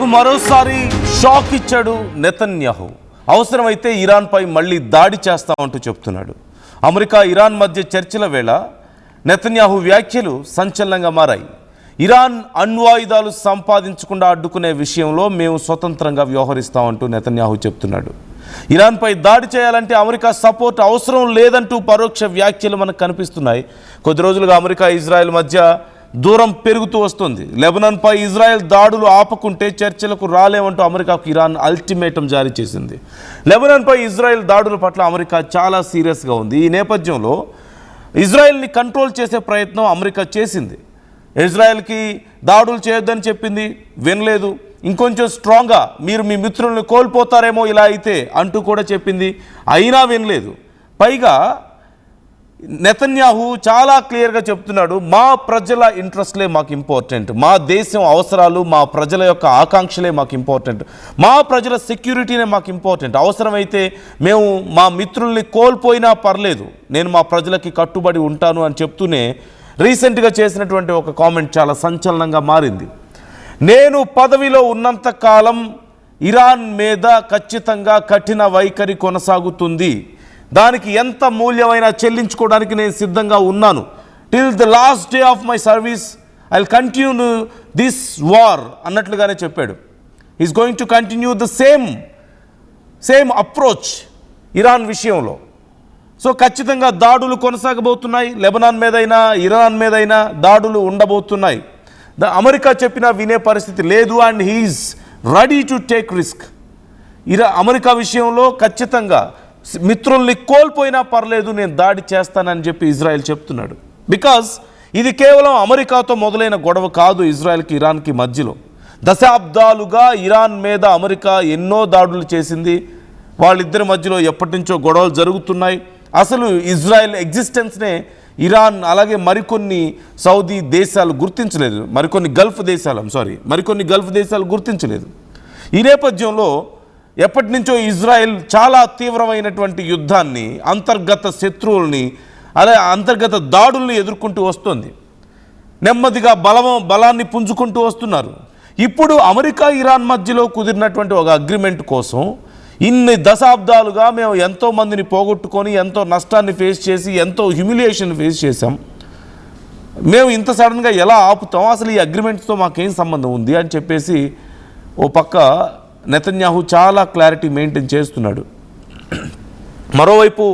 ఇరాన్కు మరోసారి షాక్ ఇచ్చాడు నెతన్యాహు. అవసరమైతే ఇరాన్పై మళ్ళీ దాడి చేస్తామంటూ చెప్తున్నాడు. అమెరికా ఇరాన్ మధ్య చర్చల వేళ నెతన్యాహు వ్యాఖ్యలు సంచలనంగా మారాయి. ఇరాన్ అణ్వాయుధాలు సంపాదించకుండా అడ్డుకునే విషయంలో మేము స్వతంత్రంగా వ్యవహరిస్తామంటూ నెతన్యాహు చెప్తున్నాడు. ఇరాన్పై దాడి చేయాలంటే అమెరికా సపోర్ట్ అవసరం లేదంటూ పరోక్ష వ్యాఖ్యలు మనకు కనిపిస్తున్నాయి. కొద్ది రోజులుగా అమెరికా ఇజ్రాయెల్ మధ్య దూరం పెరుగుతూ వస్తుంది. లెబనాన్పై ఇజ్రాయెల్ దాడులు ఆపకుంటే చర్చలకు రాలేమంటూ అమెరికాకు ఇరాన్ అల్టిమేటం జారీ చేసింది. లెబనాన్పై ఇజ్రాయెల్ దాడుల పట్ల అమెరికా చాలా సీరియస్గా ఉంది. ఈ నేపథ్యంలో ఇజ్రాయెల్ని కంట్రోల్ చేసే ప్రయత్నం అమెరికా చేసింది. ఇజ్రాయెల్కి దాడులు చేయొద్దని చెప్పింది, వినలేదు. ఇంకొంచెం స్ట్రాంగ్గా మీరు మీ మిత్రుల్ని కోల్పోతారేమో ఇలా అయితే అంటూ కూడా చెప్పింది, అయినా వినలేదు. పైగా నెతన్యాహు చాలా క్లియర్గా చెప్తున్నాడు, మా ప్రజల ఇంట్రెస్ట్లే మాకు ఇంపార్టెంట్, మా దేశం అవసరాలు, మా ప్రజల యొక్క ఆకాంక్షలే మాకు ఇంపార్టెంట్, మా ప్రజల సెక్యూరిటీనే మాకు ఇంపార్టెంట్. అవసరమైతే మేము మా మిత్రుల్ని కోల్పోయినా పర్లేదు, నేను మా ప్రజలకి కట్టుబడి ఉంటాను అని చెప్తూనే రీసెంట్గా చేసినటువంటి ఒక కామెంట్ చాలా సంచలనంగా మారింది. నేను పదవిలో ఉన్నంత కాలం ఇరాన్ మీద ఖచ్చితంగా కఠిన వైఖరి కొనసాగుతుంది, దానికి ఎంత మూల్యమైనా చెల్లించుకోవడానికి నేను సిద్ధంగా ఉన్నాను. Till the last day of my service I will continue this war అన్నట్లుగానే చెప్పాడు. Is going to continue the same approach Iran విషయంలో. సో ఖచ్చితంగా దాడులు కొనసాగబోతున్నాయి. లెబనాన్ మీదైనా ఇరాన్ మీదైనా దాడులు ఉండబోతున్నాయి. అమెరికా చెప్పినా వినే పరిస్థితి లేదు. And he's ready to take risk. America విషయంలో ఖచ్చితంగా మిత్రుల్ని కోల్పోయినా పర్లేదు, నేను దాడి చేస్తానని చెప్పి ఇజ్రాయెల్ చెప్తున్నాడు. బికాజ్ ఇది కేవలం అమెరికాతో మొదలైన గొడవ కాదు. ఇజ్రాయెల్కి ఇరాన్కి మధ్యలో దశాబ్దాలుగా ఇరాన్ మీద అమెరికా ఎన్నో దాడులు చేసింది. వాళ్ళిద్దరి మధ్యలో ఎప్పటి నుంచో గొడవలు జరుగుతున్నాయి. అసలు ఇజ్రాయెల్ ఎగ్జిస్టెన్స్నే ఇరాన్ అలాగే మరికొన్ని సౌదీ దేశాలు గుర్తించలేదు, మరికొన్ని గల్ఫ్ దేశాలు గుర్తించలేదు. ఈ నేపథ్యంలో ఎప్పటి నుంచో ఇజ్రాయెల్ చాలా తీవ్రమైనటువంటి యుద్ధాన్ని, అంతర్గత శత్రువుల్ని, అలాగే అంతర్గత దాడుల్ని ఎదుర్కొంటూ వస్తుంది. నెమ్మదిగా బలాన్ని పుంజుకుంటూ వస్తున్నారు. ఇప్పుడు అమెరికా ఇరాన్ మధ్యలో కుదిరినటువంటి ఒక అగ్రిమెంట్ కోసం ఇన్ని దశాబ్దాలుగా మేము ఎంతో మందిని పోగొట్టుకొని, ఎంతో నష్టాన్ని ఫేస్ చేసి, ఎంతో హ్యూమిలియేషన్ ఫేస్ చేసాం, మేము ఇంత సడన్గా ఎలా ఆపుతాం, అసలు ఈ అగ్రిమెంట్స్తో మాకేం సంబంధం ఉంది అని చెప్పేసి ఓ పక్క నెతన్యాహు చాలా క్లారిటీ మెయింటైన్ చేస్తున్నాడు. మరోవైపు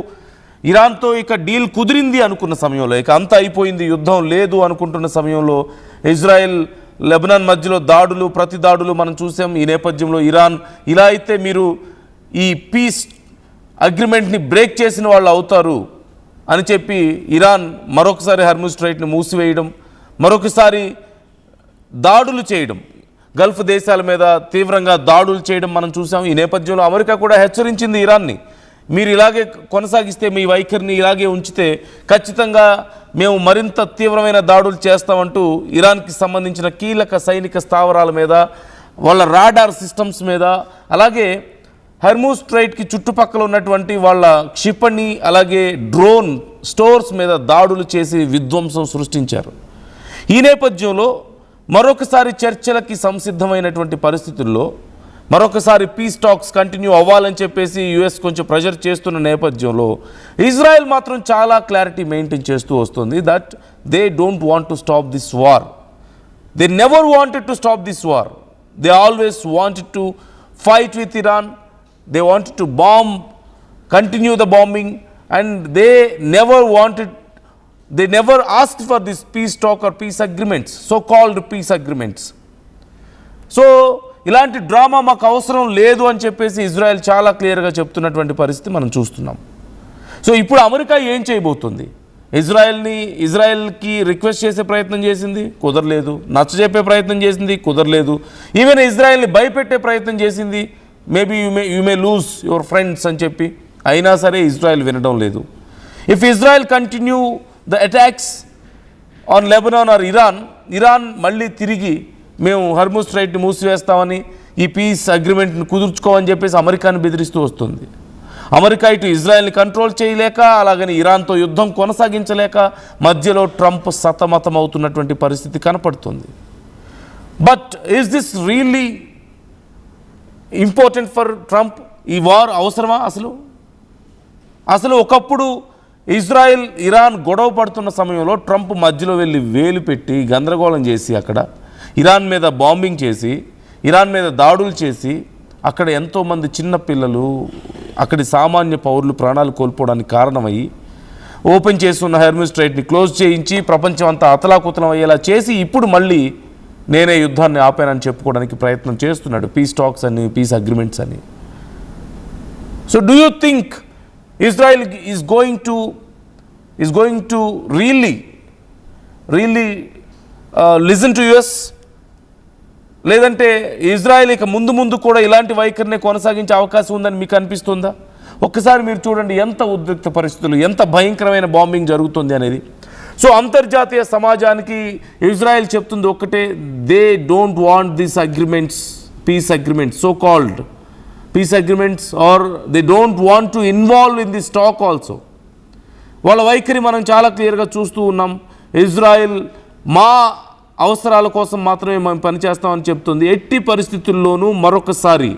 ఇరాన్తో ఇక డీల్ కుదిరింది అనుకున్న సమయంలో, ఇక అంతా అయిపోయింది, యుద్ధం లేదు అనుకుంటున్న సమయంలో ఇజ్రాయెల్ లెబనాన్ మధ్యలో ప్రతి దాడులు మనం చూసాం. ఈ నేపథ్యంలో ఇరాన్ ఇలా అయితే మీరు ఈ పీస్ అగ్రిమెంట్ని బ్రేక్ చేసిన వాళ్ళు అవుతారు అని చెప్పి ఇరాన్ మరొకసారి హర్ముజ్ స్ట్రైట్ని మూసివేయడం, మరొకసారి దాడులు చేయడం, గల్ఫ్ దేశాల మీద తీవ్రంగా దాడులు చేయడం మనం చూసాం. ఈ నేపథ్యంలో అమెరికా కూడా హెచ్చరించింది ఇరాన్ని, మీరు ఇలాగే కొనసాగిస్తే, మీ వైఖరిని ఇలాగే ఉంచితే ఖచ్చితంగా మేము మరింత తీవ్రమైన దాడులు చేస్తామంటూ ఇరాన్కి సంబంధించిన కీలక సైనిక స్థావరాల మీద, వాళ్ళ రాడార్ సిస్టమ్స్ మీద, అలాగే హర్ముజ్ స్ట్రైట్కి చుట్టుపక్కల ఉన్నటువంటి వాళ్ళ క్షిపణి అలాగే డ్రోన్ స్టోర్స్ మీద దాడులు చేసి విధ్వంసం సృష్టించారు. ఈ నేపథ్యంలో మరొకసారి చర్చలకి సంసిద్ధమైనటువంటి పరిస్థితుల్లో, మరొకసారి పీస్ టాక్స్ కంటిన్యూ అవ్వాలని చెప్పేసి యుఎస్ కొంచెం ప్రెషర్ చేస్తున్న నేపథ్యంలో ఇజ్రాయెల్ మాత్రం చాలా క్లారిటీ మెయింటైన్ చేస్తూ వస్తుంది that they don't want to stop this war. They never wanted to stop this war. They always wanted to fight with Iran. They wanted to continue the bombing, and they never asked for this peace talk or peace agreements, so-called peace agreements. So, ఇలాంటి drama మాకు అవసరం లేదు అని చెప్పేసి Israel చాలా క్లియర్గా చెప్తున్నటువంటి పరిస్థితి మనం చూస్తున్నాం. సో ఇప్పుడు అమెరికా ఏం చేయబోతుంది? ఇజ్రాయెల్కి రిక్వెస్ట్ చేసే ప్రయత్నం చేసింది, కుదరలేదు. నచ్చజెప్పే ప్రయత్నం చేసింది, కుదరలేదు. ఈవెన్ ఇజ్రాయెల్ని భయపెట్టే ప్రయత్నం చేసింది, maybe you may lose your friends అని చెప్పి, అయినా సరే ఇజ్రాయెల్ వినడం లేదు. If Israel continue the attacks on Lebanon or Iran మళ్ళీ తిరిగి మేము హర్ముజ్ స్ట్రైట్ని మూసివేస్తామని, ఈ పీస్ అగ్రిమెంట్ని కుదుర్చుకోమని చెప్పేసి అమెరికాని బెదిరిస్తూ వస్తుంది. అమెరికా ఇటు ఇజ్రాయెల్ని కంట్రోల్ చేయలేక, అలాగని ఇరాన్తో యుద్ధం కొనసాగించలేక మధ్యలో ట్రంప్ సతమతం అవుతున్నటువంటి పరిస్థితి కనపడుతుంది. But is this really important for Trump? ఈ వార్ అవసరమా అసలు ఒకప్పుడు ఇజ్రాయెల్ ఇరాన్ గొడవ పడుతున్న సమయంలో ట్రంప్ మధ్యలో వెళ్ళి వేలు పెట్టి గందరగోళం చేసి అక్కడ ఇరాన్ మీద బాంబింగ్ చేసి ఇరాన్ మీద దాడులు చేసి అక్కడ ఎంతోమంది చిన్నపిల్లలు అక్కడి సామాన్య పౌరులు ప్రాణాలు కోల్పోవడానికి కారణమయ్యి ఓపెన్ చేస్తున్న హెర్ముజ్ స్ట్రైట్ని క్లోజ్ చేయించి ప్రపంచం అంతా అతలాకుతలం అయ్యేలా చేసి ఇప్పుడు మళ్ళీ నేనే యుద్ధాన్ని ఆపానని చెప్పుకోవడానికి ప్రయత్నం చేస్తున్నాడు, పీస్ టాక్స్ అని, పీస్ అగ్రిమెంట్స్ అని. So do you think Israel is going to really listen to US? లేదంటే ఇజ్రాయెల్ ఇక ముందు కూడా ఇలాంటి వైఖరిని కొనసాగించే అవకాశం ఉందని మీకు అనిపిస్తుందా? ఒక్కసారి మీరు చూడండి ఎంత ఉద్రిక్త పరిస్థితులు, ఎంత భయంకరమైన బాంబింగ్ జరుగుతుంది అనేది. సో అంతర్జాతీయ సమాజానికి ఇజ్రాయెల్ చెప్తుంది ఒక్కటే, they don't want this agreements, peace agreements, so called peace agreements, or they don't want to involve in this talk also. వాళ్ళ వైఖరి మనం చాలా క్లియర్గా చూస్తూ ఉన్నాం. ఇజ్రాయెల్ మా అవసరాల కోసం మాత్రమే మేము పనిచేస్తామని చెప్తుంది. ఎట్టి పరిస్థితుల్లోనూ మరొకసారి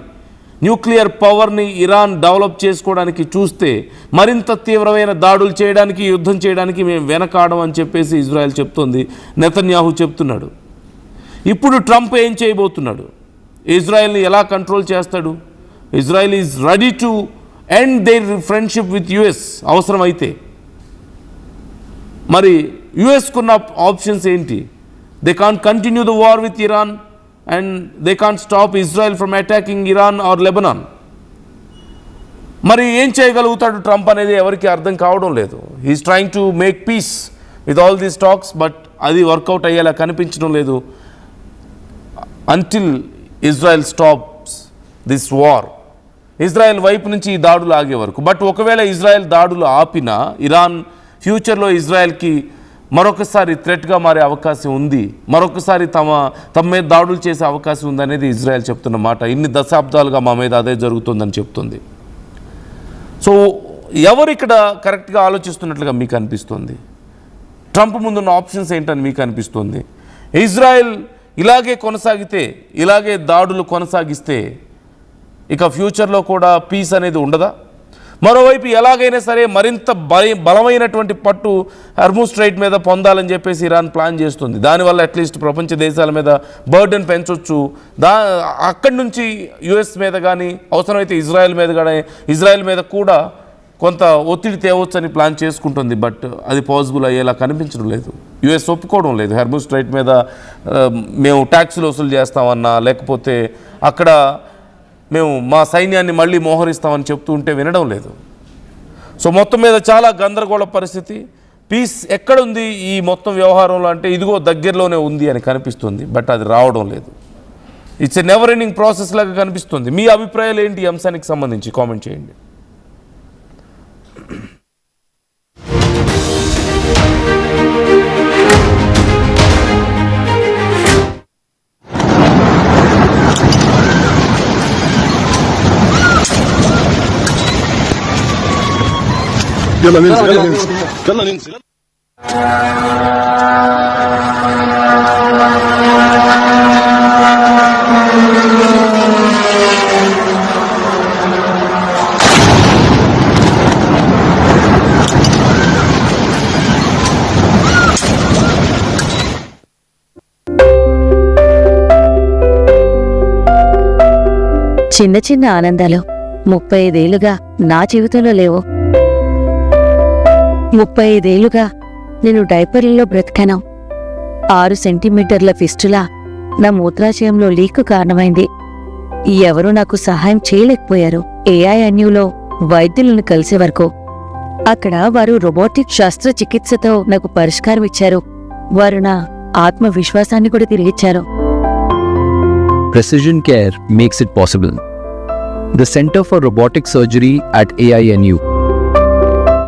న్యూక్లియర్ పవర్ని ఇరాన్ డెవలప్ చేసుకోవడానికి చూస్తే మరింత తీవ్రమైన దాడులు చేయడానికి, యుద్ధం చేయడానికి మేము వెనకాడం అని చెప్పేసి ఇజ్రాయెల్ చెప్తుంది, నెతన్యాహు చెప్తున్నాడు. ఇప్పుడు ట్రంప్ ఏం చేయబోతున్నాడు? ఇజ్రాయెల్ని ఎలా కంట్రోల్ చేస్తాడు? Israel is ready to end their friendship with US అవసరమైతే. మరి యుఎస్కున్న ఆప్షన్స్ ఏంటి? They can't continue the war with Iran and they can't stop Israel from attacking Iran or Lebanon. మరి ఏం చేయగలుగుతాడు ట్రంప్ అనేది ఎవరికి అర్థం కావడం లేదు. He's trying to make peace with all these talks, but అది వర్కౌట్ అయ్యేలా కనిపించడం లేదు until Israel stops this war. Israel వైపు నుంచి ఈ దాడులు ఆగే వరకు. బట్ ఒకవేళ ఇజ్రాయెల్ దాడులు ఆపినా ఇరాన్ ఫ్యూచర్లో ఇజ్రాయెల్కి మరొకసారి థ్రెట్గా మారే అవకాశం ఉంది, మరొకసారి తమ మీద దాడులు చేసే అవకాశం ఉందనేది ఇజ్రాయెల్ చెప్తున్న మాట. ఇన్ని దశాబ్దాలుగా మా మీద అదే జరుగుతుందని చెప్తుంది. సో ఎవరు ఇక్కడ కరెక్ట్గా ఆలోచిస్తున్నట్లుగా మీకు అనిపిస్తుంది? ట్రంప్ ముందున్న ఆప్షన్స్ ఏంటని మీకు అనిపిస్తుంది? ఇజ్రాయెల్ ఇలాగే కొనసాగితే, ఇలాగే దాడులు కొనసాగిస్తే ఇక ఫ్యూచర్లో కూడా పీస్ అనేది ఉండదా? మరోవైపు ఎలాగైనా సరే మరింత బలమైనటువంటి పట్టు హెర్ముజ్ స్ట్రైట్ మీద పొందాలని చెప్పేసి ఇరాన్ ప్లాన్ చేస్తుంది. దానివల్ల అట్లీస్ట్ ప్రపంచ దేశాల మీద బర్డెన్ పెంచవచ్చు. అక్కడి నుంచి యుఎస్ మీద కానీ, అవసరమైతే ఇజ్రాయెల్ మీద కూడా కొంత ఒత్తిడి తేవచ్చు అని ప్లాన్ చేసుకుంటుంది. బట్ అది పాసిబుల్ అయ్యేలా కనిపించడం లేదు. యుఎస్ ఒప్పుకోవడం లేదు. హెర్ముజ్ స్ట్రైట్ మీద మేము ట్యాక్సులు వసూలు చేస్తామన్నా, లేకపోతే అక్కడ మేము మా సైన్యాన్ని మళ్ళీ మోహరిస్తామని చెప్తూ ఉంటే వినడం లేదు. సో మొత్తం మీద చాలా గందరగోళ పరిస్థితి. పీస్ ఎక్కడుంది ఈ మొత్తం వ్యవహారంలో అంటే ఇదిగో దగ్గరలోనే ఉంది అని కనిపిస్తుంది, బట్ అది రావడం లేదు. It's a never ending process లాగా కనిపిస్తుంది. మీ అభిప్రాయాలు ఏంటి ఈ అంశానికి సంబంధించి? కామెంట్ చేయండి. يلا ننزل يلا ننزل يلا ننزل. చిన్న చిన్న ఆనందాలు 35 ఏళ్లుగా నా జీవితంలో లేవు. 35 ఏళ్లుగా నేను డైపర్లలో బ్రతికాను. 6 సెంటీమీటర్ల ఫిస్టులా నా మూత్రాశయంలో లీక్ కారణమైంది. ఎవరూ నాకు సహాయం చేయలేకపోయారు. ఏఐఎన్యూలో వైద్యులను కలిసే వరకు. అక్కడ వారు రోబోటిక్ శస్త్రచికిత్సతో నాకు పరిష్కారం ఇచ్చారు. వారు నా ఆత్మవిశ్వాసాన్ని కూడా తిరిగిచ్చారు. Precision care makes it possible. The Center for Robotic Surgery at AINU